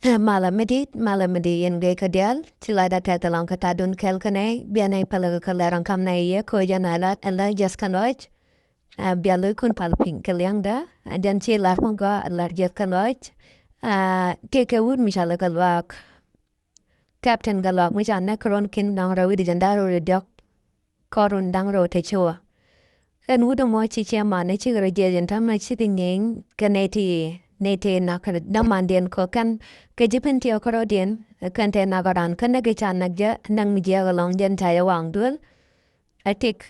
Malamedi in gay kadial, tilada tatalon katadun kelkane, bianay palagalarang kam na iya, koya nalat, ala jas kanoich, bialu kun palping kaliangda, dan si larmonga alar jas kanoich, keke wood mishala galwak, Captain Galwak mishan karon kin nang rawi di jandaro redok, korun dang ro te chua. Kan wudo mo chi chama ne chi gara jejen tam na chi tingeng kaneti nete na kar damandien ko kan ke jipen ti okoro dien kan te nagaran kan na ge chan nagja nang mi dia galong den ta ya wang dul atik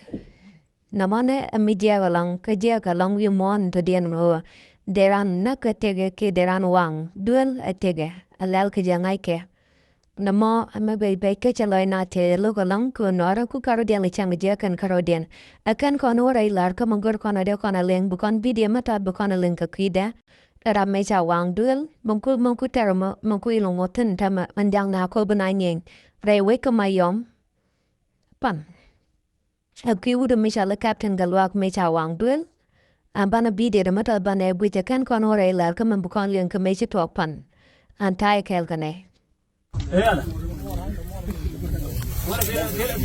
namane mi dia galong ke dia galong wi mon to dien ro deran na ke tege ke deran wang dul atege alal ke jangai ke Namo ama bay ke chaloi na te lugo lang ku nora ku karo dian li chang dia kan karo dian akan kono rai lar ka mangor kono de kono leng bukon video mata bukon leng ka kida ra me cha wang dul mongku termo mongku ilong moten tama mandang na ko banai nyeng re we ka mayom pan aki wudo me cha la captain galwak me cha wang dul bana video mata bana buja kan kono rai lar ka man bukon leng ka me cha tok pan antai kel kane cái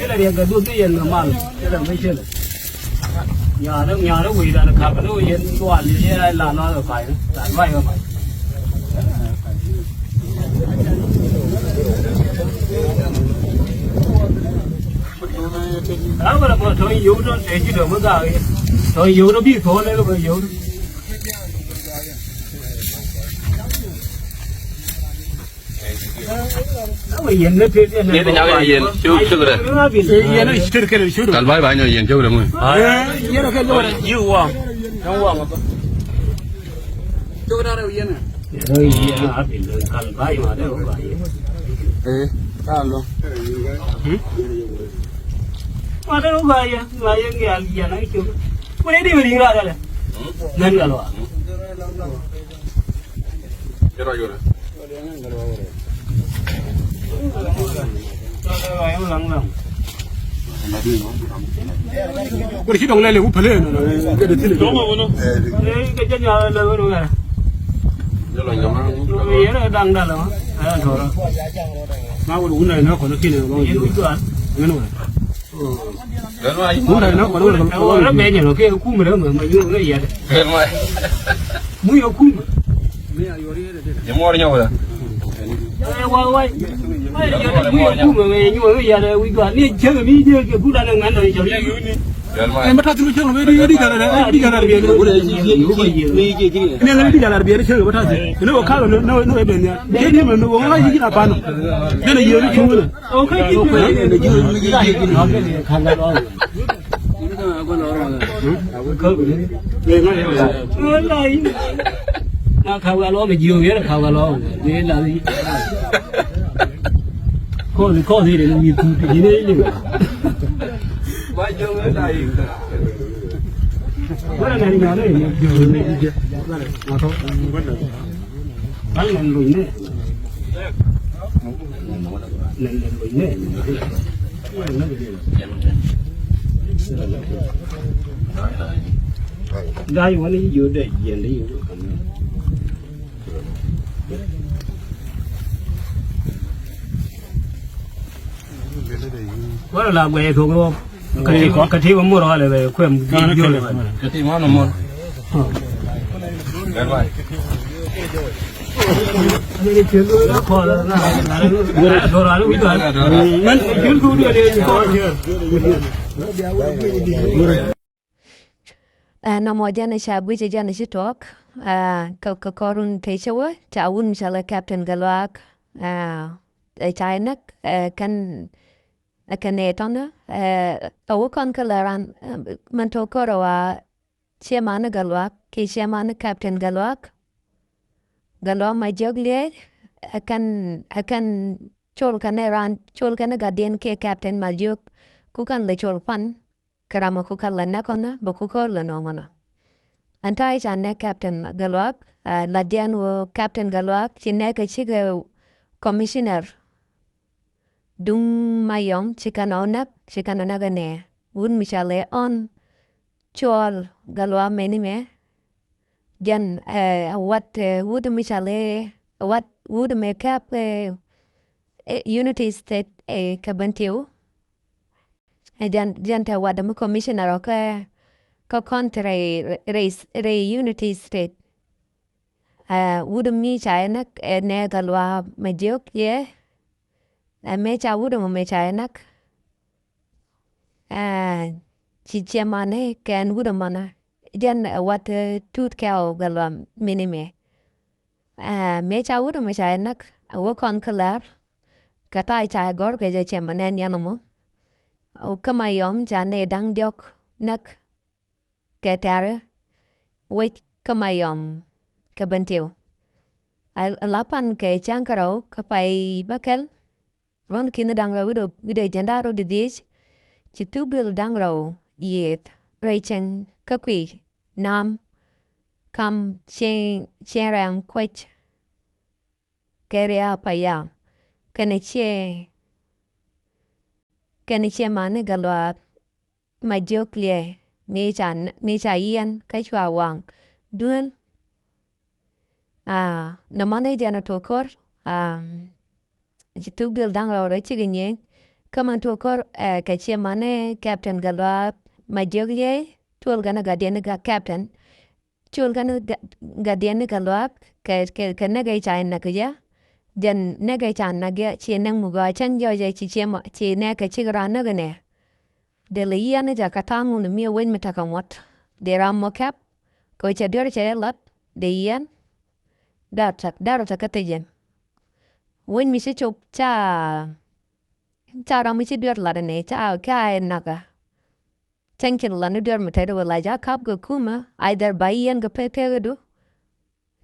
là điện cái đuôi cái yên mà cái là mấy chuyện nhà nó quỳ là khắp nó yên toàn như thế này là nó phải là vay không phải đó mà là một thôi yếu nó để chứ được mới ra thôi yếu nó bị thôi đấy nó yếu Ini ternyata yen, cukup dah. Kalau baik banyak yen cukup dah mui. Yêu uang, yang uang apa? Cukup dah yen. Iya, kalau baik ada baik. Kalau. Ada baik ya, baik yang yen lagi cukup. Mana dia beri nggak ada? Nanti kalau. Kira kira. Cái gì đồng này là cũng phải lên rồi, cái đấy đúng không? Cái chân nhà là cái đồ này. Cái này đang đàn rồi, thôi rồi. Mà cái đồ này nó còn nó kia này nó gì nữa? Cái này. Cái này nó còn nó bé nhỉ, nó kia cũng mà yêu cái gì đấy. Muốn yêu cũng. Yang mau nyawa dah. Why? Em bắt thằng chơi nó đi cả là biển nó đi cả là biển chơi bắt thằng nó có khá là nó bên nhà thế nhưng mà nó có cái gì là pan nên là nhiều nó chung rồi ok khăn là đó nó khâu gà ló mà nhiều nghĩa là khâu gà ló nên là gì có gì để làm gì thì đấy liền Bao nhiêu người đây? Cái này nhỏ đấy nhiều này chứ nó thôi bắn lần lùi nè lần lùi nè đây mà đi vừa để gì đi quá là về thuộc luôn cái thi mà mua rồi là về khuyên vô lại Cái gì mà nó mua? Cái này. cái chuyện đó khó là rồi là biết rồi nên chuyện khu đưa đi có Namo jana shabu jana shitok ka korun techawa taun shala Captain Galwak chainak kan kanetona awukon kalaran manto korowa chairman Galwak ke chairman Captain Galwak Majiok le akan chol kana gadien ke Captain Majiok kukan le chol pan karama kukan na kona bokukor la nomana antai channe Captain Galwak ladian wo Captain Galwak chinne ka chiga commissioner dung mayom chikano gane un michale on chol Galwa menime jan what would michale what would make up Unity State ka Bentiu. Jan ta wada mu commissioner ka country race Unity State. Would me China ne galwa Majiok ye. Me cha would me China. Chichiamane can would mana. Jan what tooth cow galwa minime. Me cha would me China. Work on color. Katai cha gor ke chemanen yanamo. O kamayom jane dang diok nak ketare. Wait kamayom ka Bentiu. Lapan ke chankaro kapai bakel. Ron kina dangro wido jandaro de dis. Chitubil dangro yet. Raichen kakwi nam kam cherang kwech. Keria paya. Kaniche mane galwa Majiok lie. Mecha ian kachwa wang. Duel. Namane jana tokor. Chitubil dangro rachigin Kaman tokor kache mane Captain galwa Majiok lie. Tuol gana gadiana captain. Tuol gana gadiana galwa ka nagay chayin nakaya. Jan nagay chan nagya chi nang muga chan joja chi neka chigra nagane. De le iana ja katangu na mia wen metakamot. De ram mo cap. Ko cha dur cha lot. De ian. Daro ta katajen. Wen mi si chop cha ram mi si dur ladane cha ka naga. Chankin lanu dur metado la ja kap go kuma. Either by ian go pepedu.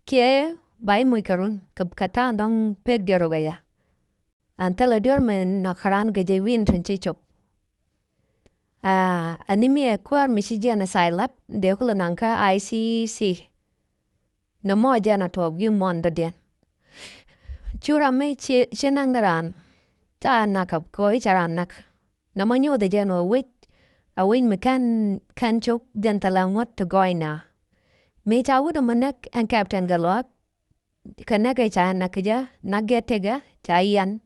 Kie Bai muy karun katan dong peg dero gaya. Antala dormen na karan gaje win tranchichop. Anime kwar misiji na sailap de kula nanka ICC. No mo jana to yu mon da den. Chura me chenang daran. Ta nakap koi charan nak. Na manyo de jano wit. A win me kan chok dentalang wat to goina. Me cha wuda manak and Captain Gatluak. Kanaka cha nakaja nagetega chayan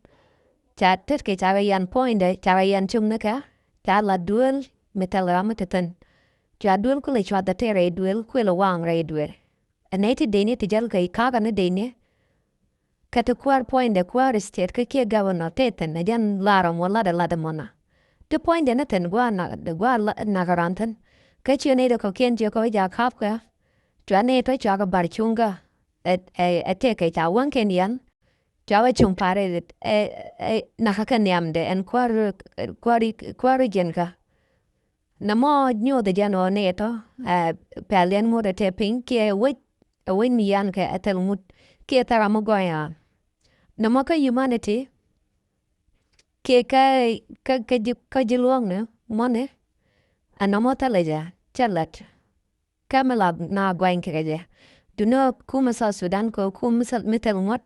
cha tetke chayan point chayan chung naka cha la duel metalamatan cha duel kule chwa da tere duel kwela wang re duel aneti deni tijal kai kaga na deni kata kwar point de kwar state ke ke governor teten na jan laram wala da lada mona the point de naten gwa nagarantan kachi ne de ko kenje ko ja kapka cha ne to cha ga barchunga Teke cha wan ken yan. Chawa chung pare nakakan yamde en kwari jenka. Namo nyo de jano neto palian mo de te ping ke win yan ke atel mut ke taramo goya. Namo ka humanity ke ka jiluang ne mone anamo talaja chalat kamela na gwain keje. Duno kuma sa Sudan ko kuma sa mitel ngot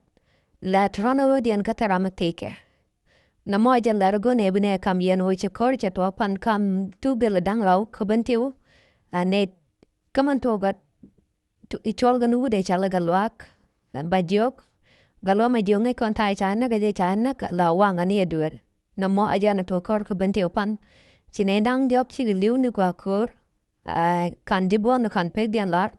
la trono dian katarama teke. Na moja largo ne bune kam yen hoche korche to pan kam tu bil dang rau ko Bentiu ne kaman to gat ichol ganu de chala Gatluak Majiok galwa Majiok ne kon tai chana gaje chana la wang ani dur. Na mo aja na to kor ko Bentiu pan chine dang diop chi liu ni kwa kor kan dibo na kan peg dian lar.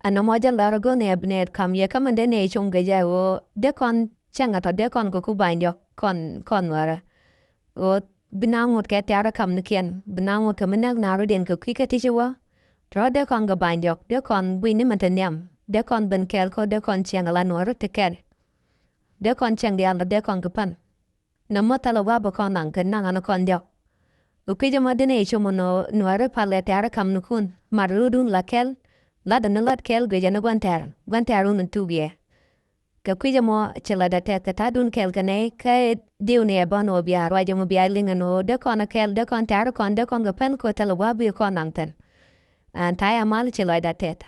Ano moja largo ne abnet kam ye kamande ne chung gaja o de kon changa to de kon ko kubain yo kon wara o binangot ke tiara kam nikien binangot kam nag naru den ko kike tijewa tro de kon ga bain yo de kon wini mantanyam de kon ben kel ko de kon changa la noru te ker de kon chang de ala de kon kapan na motala wa ba kon nang kan nang ana kon dio o kije ma de ne chumo no noru pale tiara kam nukun marudun la kel Lada na lat kel gweja na gwantarun tugie. Ka kwija mo chila da te katadun kel kane ka diw ne bono bia rwaja mo bia linga no de kona kel de kon taro kon de kon ga pen ko tala wabi ko nangten. An taya mal chila da teta.